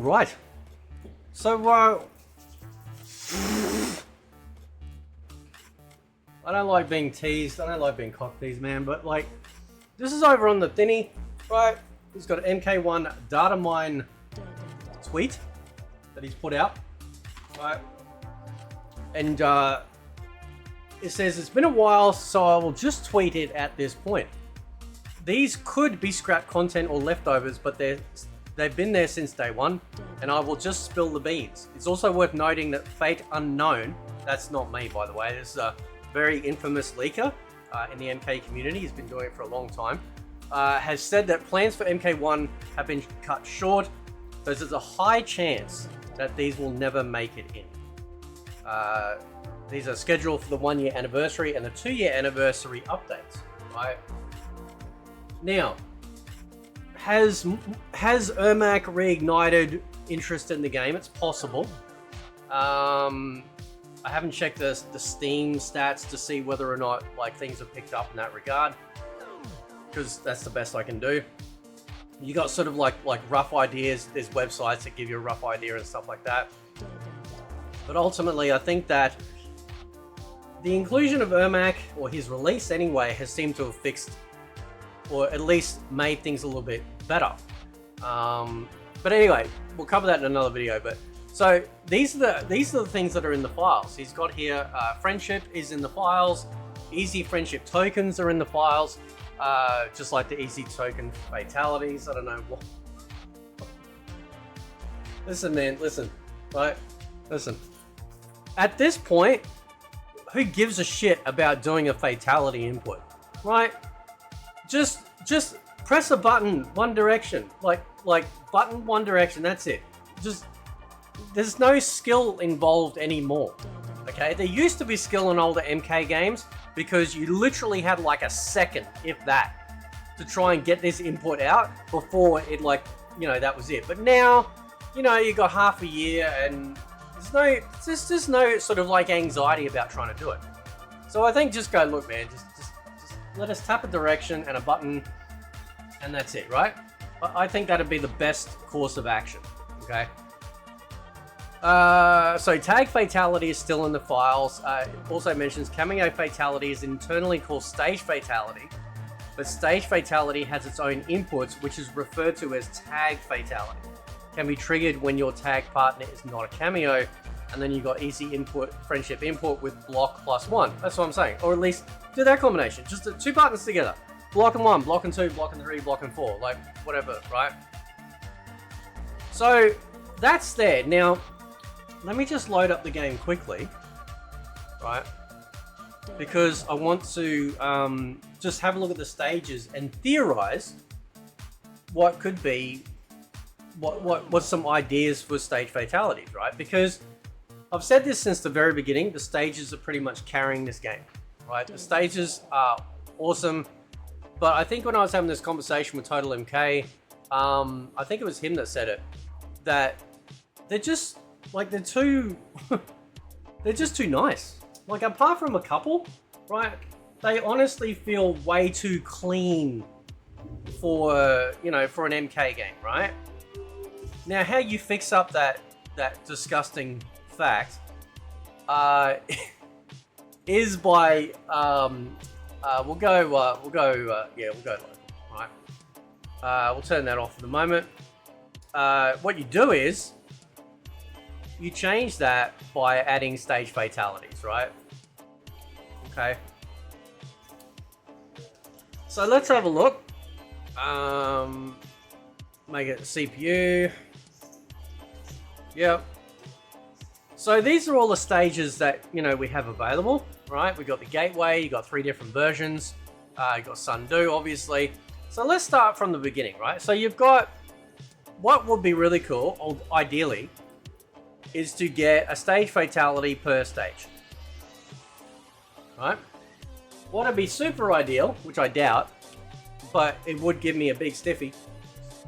right. So, I don't like being teased. I don't like being cock teased, man. But like, this is over on the thiny, right? He's got an MK1 Datamined tweet that he's put out, right? And it says, it's been a while, so I will just tweet it at this point. These could be scrap content or leftovers, but they've been there since day one, and I will just spill the beans. It's also worth noting that Fate Unknown, that's not me by the way, this is a very infamous leaker in the MK community, he's been doing it for a long time, has said that plans for MK1 have been cut short, so there's a high chance that these will never make it in. These are scheduled for the 1-year anniversary and the 2-year anniversary updates, right? Now, has Ermac reignited interest in the game? It's possible. I haven't checked the Steam stats to see whether or not like things have picked up in that regard, because that's the best I can do. You got sort of like rough ideas. There's websites that give you a rough idea and stuff like that. But ultimately, I think that the inclusion of Ermac, or his release anyway, has seemed to have fixed, or at least made things a little bit better. But anyway, we'll cover that in another video. But so these are the things that are in the files. He's got here, friendship is in the files, easy friendship tokens are in the files, just like the easy token fatalities. I don't know what. Listen, man, listen, right? Listen. At this point, who gives a shit about doing a fatality input, right? Just press a button one direction, like button one direction. That's it. Just there's no skill involved anymore. Okay, there used to be skill in older MK games because you literally had like a second, if that, to try and get this input out before it that was it. But now, you got half a year and there's just no sort of like anxiety about trying to do it. So I think just go, look, man, just let us tap a direction and a button, and that's it, right? I think that'd be the best course of action, okay? So tag fatality is still in the files. It also mentions cameo fatality is internally called stage fatality, but stage fatality has its own inputs, which is referred to as tag fatality. Can be triggered when your tag partner is not a cameo, and then you got easy input, friendship input with block +1. That's what I'm saying, or at least do that combination. Just the two partners together, block and 1, block and 2, block and 3, block and 4, like whatever, right? So that's there. Now, let me just load up the game quickly, right? Because I want to just have a look at the stages and theorize what could be. What's some ideas for stage fatalities, right? Because I've said this since the very beginning, the stages are pretty much carrying this game, right? The stages are awesome, but I think when I was having this conversation with Total MK, I think it was him that said it, that they're just, like, they're just too nice. Like, apart from a couple, right, they honestly feel way too clean for, for an MK game, right? Now, how you fix up that disgusting fact is by we'll go local, right? We'll turn that off for the moment. What you do is you change that by adding stage fatalities, right? Okay. So let's have a look. Make it CPU. Yep. So these are all the stages that, we have available, right? We got the gateway, you got 3 different versions. You got Sundu, obviously. So let's start from the beginning, right? So you've got, what would be really cool, or ideally, is to get a stage fatality per stage, right? What would be super ideal, which I doubt, but it would give me a big stiffy,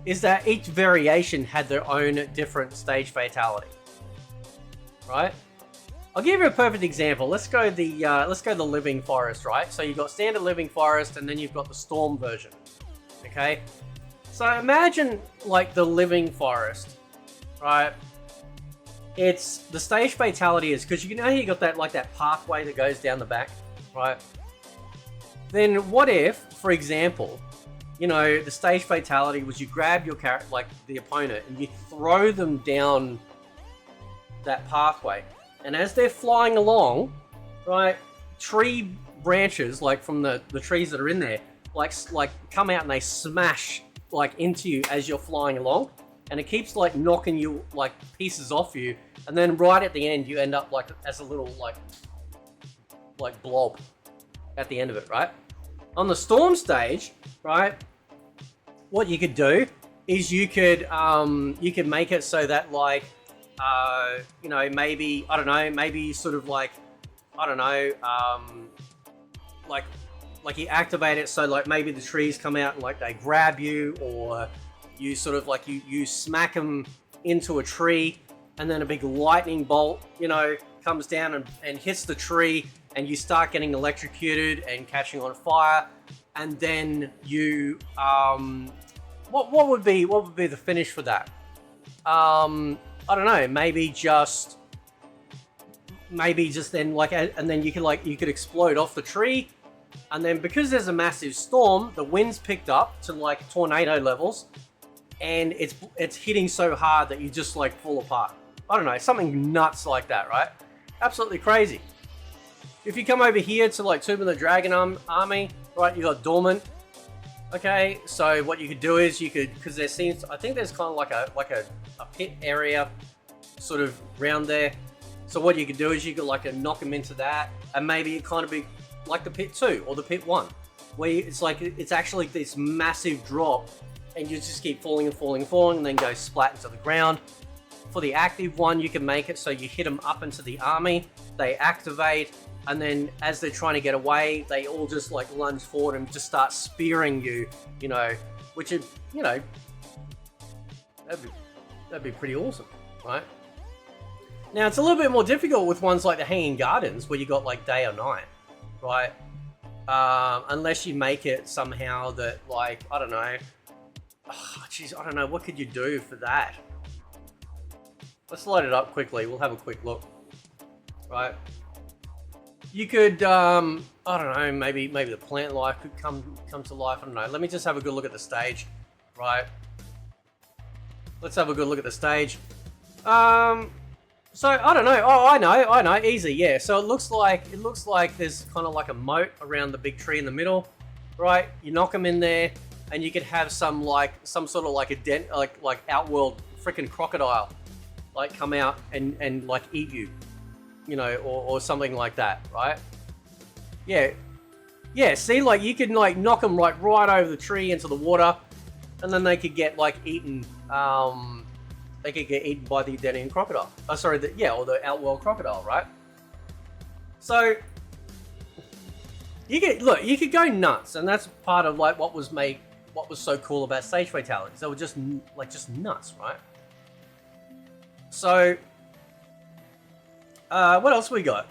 is that each variation had their own different stage fatality, right? I'll give you a perfect example. Let's go the Living Forest, right? So you've got standard Living Forest, and then you've got the Storm version, okay? So imagine like the Living Forest right? It's the stage fatality is because you know how you got that like that pathway that goes down the back, right? Then what if, for example, you know, the stage fatality was you grab your character, like the opponent, and you throw them down that pathway, and as they're flying along, right, tree branches like from the trees that are in there, like come out and they smash like into you as you're flying along, and it keeps like knocking you like pieces off you, and then right at the end you end up like as a little like blob at the end of it, right? On the storm stage, right, what you could do is you could make it so that like you know, maybe I don't know, maybe sort of like I don't know, like you activate it so like maybe the trees come out and like they grab you, or you sort of like you smack them into a tree, and then a big lightning bolt, you know, comes down and hits the tree, and you start getting electrocuted and catching on fire, and then you what would be the finish for that? I don't know, maybe just then like, and then you could explode off the tree, and then because there's a massive storm, the wind's picked up to like tornado levels, and it's hitting so hard that you just like fall apart. I don't know, something nuts like that, right? Absolutely crazy. If you come over here to like Tomb of the Dragon army, right, you got dormant. Okay, so what you could do is you could, because there seems, I think there's kind of like a pit area sort of round there. So what you could do is you could like knock them into that, and maybe it kind of be like the pit 2 or the pit 1, where it's like it's actually this massive drop, and you just keep falling and falling and falling, and then go splat into the ground. For the active one, you can make it so you hit them up into the army, they activate, and then as they're trying to get away, they all just like lunge forward and just start spearing you, you know, which is, you know, that'd be pretty awesome, right? Now it's a little bit more difficult with ones like the Hanging Gardens, where you got like day or night, right? Unless you make it somehow that like, I don't know, jeez, I don't know, what could you do for that? Let's load it up quickly. We'll have a quick look, right? You could, I don't know, maybe the plant life could come to life. I don't know. Let me just have a good look at the stage, right? Let's have a good look at the stage. So I don't know. Oh, I know. Easy, yeah. So it looks like there's kind of like a moat around the big tree in the middle, right? You knock them in there, and you could have some sort of like a dent, like outworld freaking crocodile, like come out and like eat you, you know, or something like that, right? Yeah. See, like you could like knock them like right over the tree into the water, and then they could get like eaten. They could get eaten by the Datamined crocodile. Oh, sorry, or the outworld crocodile, right? So you could go nuts, and that's part of like what was so cool about stage fatalities. They were just nuts, right? So what else we got?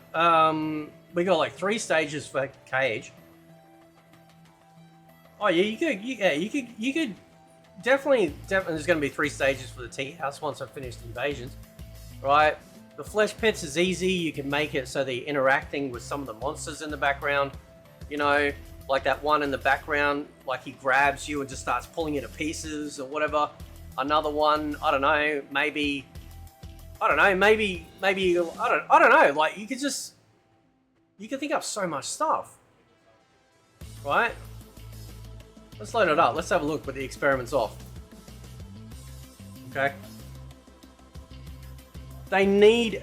We got like 3 stages for Cage. Oh yeah, you could definitely there's going to be 3 stages for the tea house once I've finished invasions, right? The flesh pits is easy. You can make it so they're interacting with some of the monsters in the background, you know, like that one in the background, like he grabs you and just starts pulling you to pieces or whatever. Another one, I don't know, maybe I don't know, like you could think up so much stuff, right? Let's load it up. Let's have a look with the experiments off. Okay. They need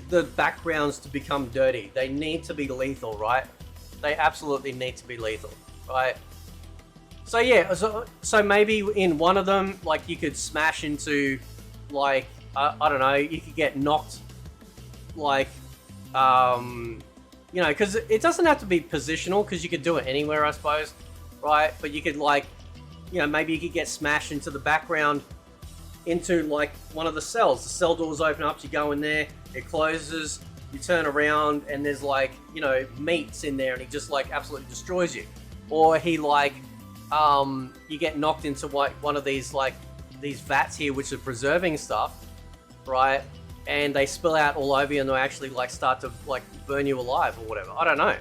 the backgrounds to become dirty. They need to be lethal, right? They absolutely need to be lethal, right? So yeah, so maybe in one of them, like you could smash into, like I don't know, you could get knocked, like you know, because it doesn't have to be positional, because you could do it anywhere, I suppose. Right, but you could like, you know, maybe you could get smashed into the background, into like one of the cells. The cell doors open up, you go in there, it closes, you turn around, and there's like, you know, meats in there, and he just like absolutely destroys you. Or he like, you get knocked into one of these like these vats here which are preserving stuff, right? And they spill out all over you and they actually like start to like burn you alive or whatever. I don't know.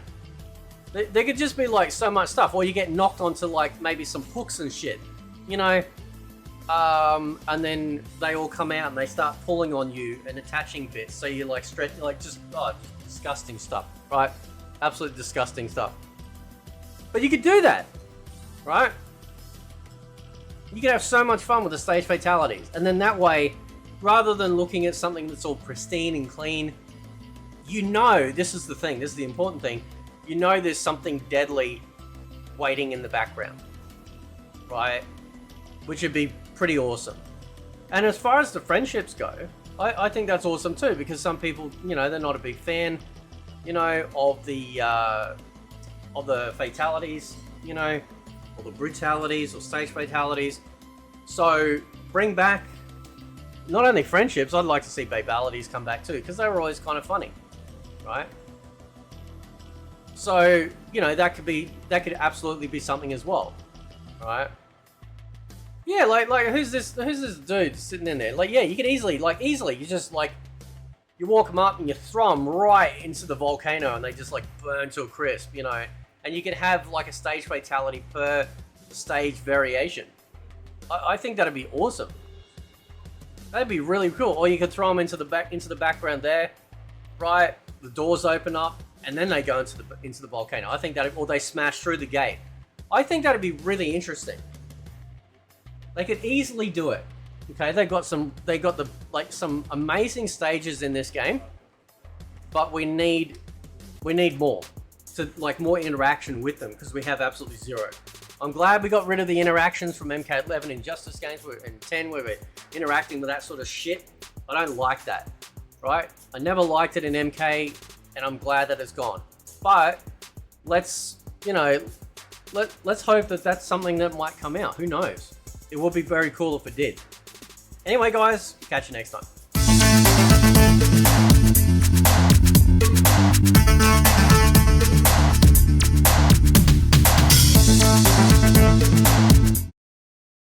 There could just be like so much stuff, or you get knocked onto like maybe some hooks and shit, you know, and then they all come out and they start pulling on you and attaching bits, so you like stretch, like just disgusting stuff, right? Absolutely disgusting stuff. But you could do that, right? You could have so much fun with the stage fatalities, and then that way, rather than looking at something that's all pristine and clean, you know, this is the thing, this is the important thing, you know there's something deadly waiting in the background, right? Which would be pretty awesome. And as far as the friendships go, I think that's awesome too, because some people, you know, they're not a big fan, you know, of the fatalities, you know, or the brutalities or stage fatalities. So bring back not only friendships, I'd like to see babalities come back too, because they were always kind of funny, right? So, you know, that could absolutely be something as well, right? Yeah, like who's this dude sitting in there? Like, yeah, you could easily, you just like, you walk them up and you throw them right into the volcano and they just like burn to a crisp, you know? And you could have like a stage fatality per stage variation. I think that'd be awesome. That'd be really cool. Or you could throw them into the background there, right? The doors open up and then they go into the volcano. I think that, or they smash through the gate. I think that'd be really interesting. They could easily do it. Okay, they got some amazing stages in this game, but we need more, to like more interaction with them, because we have absolutely zero. I'm glad we got rid of the interactions from MK11 in Justice games and 10 where we're interacting with that sort of shit. I don't like that, right? I never liked it in MK, and I'm glad that it's gone. But let's, you know, let's hope that that's something that might come out. Who knows? It would be very cool if it did. Anyway, guys, catch you next time.